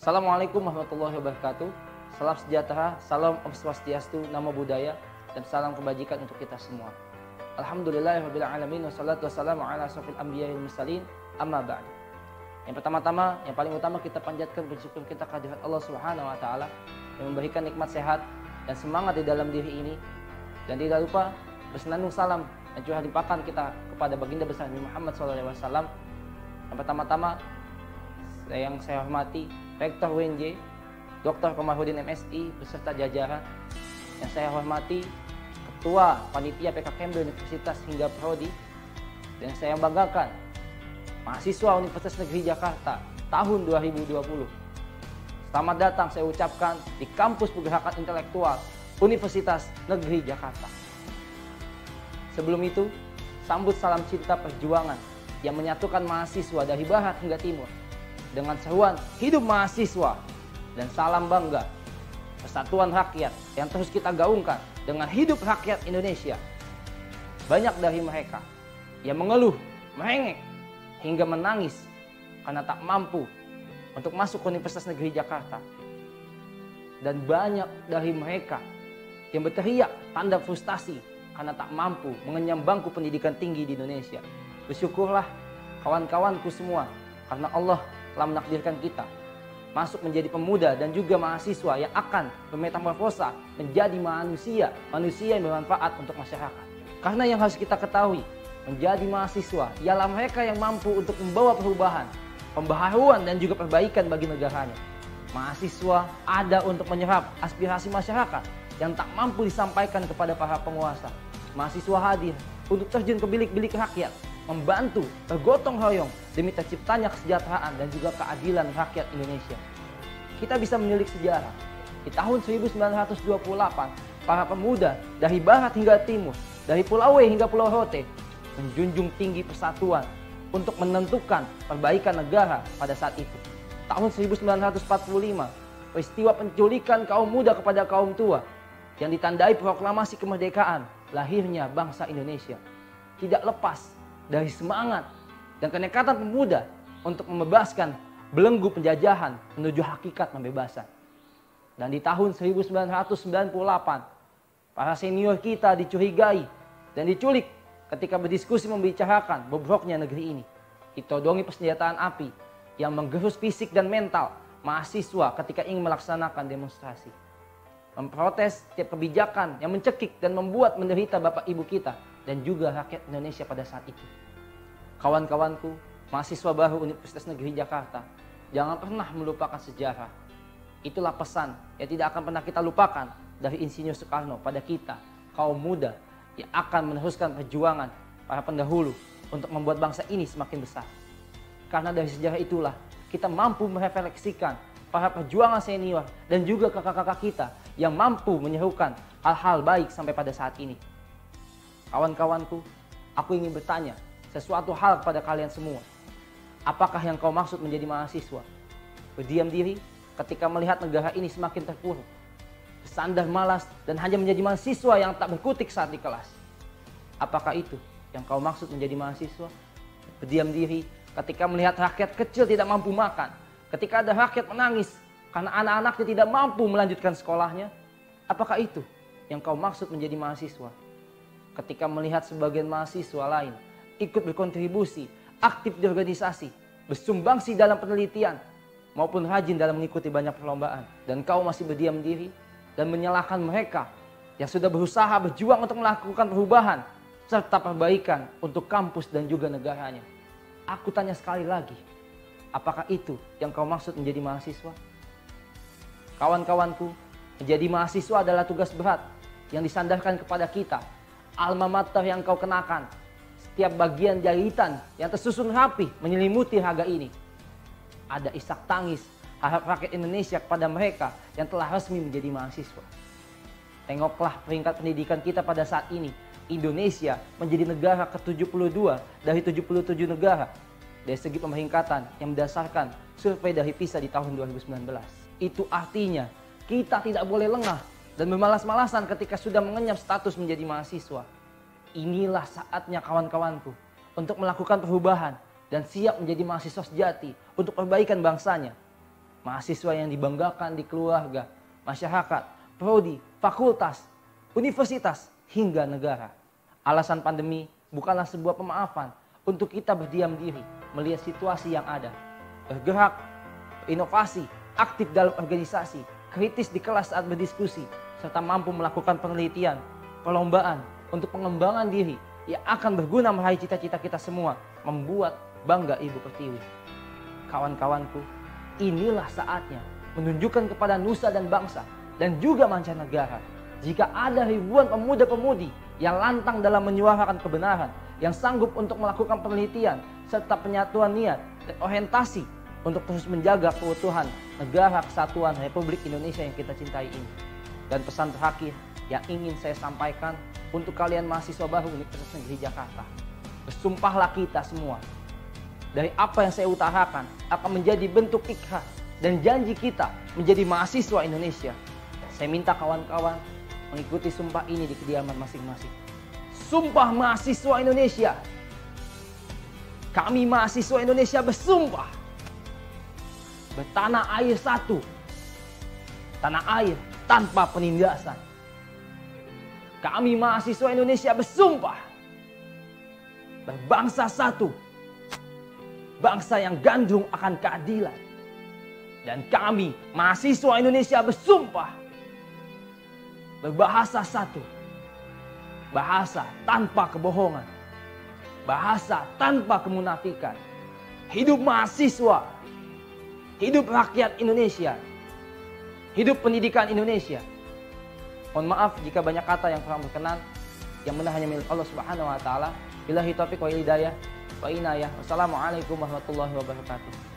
Assalamualaikum warahmatullahi wabarakatuh. Salam sejahtera, salam Om Swastiastu, Namo Buddhaya, dan salam kebajikan untuk kita semua. Alhamdulillahirabbil alamin, wassalatu wassalamu ala asrofil anbiya'i wal mursalin, amma ba'd. Yang pertama-tama, yang paling utama kita panjatkan bersyukur kita kehadirat Allah Subhanahu wa taala yang memberikan nikmat sehat dan semangat di dalam diri ini. Dan tidak lupa bersenandung salam dan curhat limpahkan kita kepada baginda besar Nabi Muhammad SAW. Yang pertama-tama yang saya hormati Rektor UNJ, Dr. Komarudin MSI beserta jajaran. Yang saya hormati Ketua Panitia PKKMB Universitas hingga Prodi. Dan saya banggakan mahasiswa Universitas Negeri Jakarta tahun 2020. Selamat datang saya ucapkan di Kampus Pergerakan Intelektual Universitas Negeri Jakarta. Sebelum itu, sambut salam cinta perjuangan yang menyatukan mahasiswa dari barat hingga timur dengan seruan hidup mahasiswa dan salam bangga persatuan rakyat yang terus kita gaungkan dengan hidup rakyat Indonesia. Banyak dari mereka yang mengeluh, merengek, hingga menangis karena tak mampu untuk masuk ke Universitas Negeri Jakarta. Dan banyak dari mereka yang berteriak tanda frustasi karena tak mampu mengenyam bangku pendidikan tinggi di Indonesia. Bersyukurlah kawan-kawanku semua, karena Allah telah menakdirkan kita masuk menjadi pemuda dan juga mahasiswa yang akan bermetamorfosa menjadi manusia yang bermanfaat untuk masyarakat. Karena yang harus kita ketahui, menjadi mahasiswa ialah mereka yang mampu untuk membawa perubahan, pembaharuan dan juga perbaikan bagi negaranya. Mahasiswa ada untuk menyerap aspirasi masyarakat yang tak mampu disampaikan kepada para penguasa. Mahasiswa hadir untuk terjun ke bilik-bilik rakyat, membantu bergotong royong demi terciptanya kesejahteraan dan juga keadilan rakyat Indonesia. Kita bisa menilik sejarah. Di tahun 1928, para pemuda dari barat hingga timur, dari Pulau W hingga Pulau Rote, menjunjung tinggi persatuan untuk menentukan perbaikan negara pada saat itu. Tahun 1945, peristiwa penculikan kaum muda kepada kaum tua yang ditandai proklamasi kemerdekaan, lahirnya bangsa Indonesia. Tidak lepas dari semangat dan kenekatan pemuda untuk membebaskan belenggu penjajahan menuju hakikat pembebasan. Dan di tahun 1998, para senior kita dicurigai dan diculik ketika berdiskusi membicarakan bobroknya negeri ini. Ditodongi persenjataan api yang menggerus fisik dan mental mahasiswa ketika ingin melaksanakan demonstrasi. Memprotes setiap kebijakan yang mencekik dan membuat menderita bapak ibu kita dan juga rakyat Indonesia pada saat itu. Kawan-kawanku, mahasiswa baru Universitas Negeri Jakarta, jangan pernah melupakan sejarah. Itulah pesan yang tidak akan pernah kita lupakan dari Insinyur Soekarno pada kita, kaum muda yang akan meneruskan perjuangan para pendahulu untuk membuat bangsa ini semakin besar. Karena dari sejarah itulah kita mampu merefleksikan para perjuangan senior dan juga kakak-kakak kita yang mampu menyerukan hal-hal baik sampai pada saat ini. Kawan-kawanku, aku ingin bertanya sesuatu hal kepada kalian semua. Apakah yang kau maksud menjadi mahasiswa? Berdiam diri ketika melihat negara ini semakin terpuruk, bersandar malas dan hanya menjadi mahasiswa yang tak berkutik saat di kelas? Apakah itu yang kau maksud menjadi mahasiswa? Berdiam diri ketika melihat rakyat kecil tidak mampu makan, ketika ada rakyat menangis karena anak-anaknya tidak mampu melanjutkan sekolahnya? Apakah itu yang kau maksud menjadi mahasiswa? Ketika melihat sebagian mahasiswa lain ikut berkontribusi, aktif di organisasi, bersumbangsi dalam penelitian, maupun rajin dalam mengikuti banyak perlombaan, dan kau masih berdiam diri dan menyalahkan mereka yang sudah berusaha berjuang untuk melakukan perubahan serta perbaikan untuk kampus dan juga negaranya. Aku tanya sekali lagi, apakah itu yang kau maksud menjadi mahasiswa? Kawan-kawanku, menjadi mahasiswa adalah tugas berat yang disandarkan kepada kita. Alma mater yang kau kenakan, setiap bagian jahitan yang tersusun rapi menyelimuti raga ini. Ada isak tangis harap rakyat Indonesia kepada mereka yang telah resmi menjadi mahasiswa. Tengoklah peringkat pendidikan kita pada saat ini. Indonesia menjadi negara ke-72 dari 77 negara dari segi pemeringkatan yang berdasarkan survei dari PISA di tahun 2019. Itu artinya kita tidak boleh lengah dan bermalas-malasan ketika sudah mengenyam status menjadi mahasiswa. Inilah saatnya kawan-kawanku untuk melakukan perubahan dan siap menjadi mahasiswa sejati untuk perbaikan bangsanya. mahasiswa yang dibanggakan di keluarga, masyarakat, prodi, fakultas, universitas, hingga negara. Alasan pandemi bukanlah sebuah pemaafan untuk kita berdiam diri, melihat situasi yang ada, bergerak, berinovasi, aktif dalam organisasi, kritis di kelas saat berdiskusi, serta mampu melakukan penelitian, perlombaan untuk pengembangan diri yang akan berguna meraih cita-cita kita semua, membuat bangga Ibu Pertiwi. Kawan-kawanku, inilah saatnya menunjukkan kepada nusa dan bangsa dan juga mancanegara, jika ada ribuan pemuda-pemudi yang lantang dalam menyuarakan kebenaran, yang sanggup untuk melakukan penelitian serta penyatuan niat dan orientasi untuk terus menjaga keutuhan negara kesatuan Republik Indonesia yang kita cintai ini. Dan pesan terakhir yang ingin saya sampaikan untuk kalian mahasiswa baru Universitas Negeri Jakarta, bersumpahlah kita semua, dari apa yang saya utarakan akan menjadi bentuk ikhlas dan janji kita menjadi mahasiswa Indonesia. Saya minta kawan-kawan mengikuti sumpah ini di kediaman masing-masing. Sumpah mahasiswa Indonesia. Kami mahasiswa Indonesia bersumpah bertanah air satu, tanah air tanpa penindasan. Kami mahasiswa Indonesia bersumpah berbangsa satu, bangsa yang gandrung akan keadilan. Dan kami mahasiswa Indonesia bersumpah berbahasa satu, bahasa tanpa kebohongan, bahasa tanpa kemunafikan. Hidup mahasiswa, hidup rakyat Indonesia, hidup pendidikan Indonesia. Mohon maaf jika banyak kata yang kurang berkenan, yang benar hanya milik Allah Subhanahu wa taala. Billahi taufiq wal hidayah wa inayah. Wassalamualaikum warahmatullahi wabarakatuh.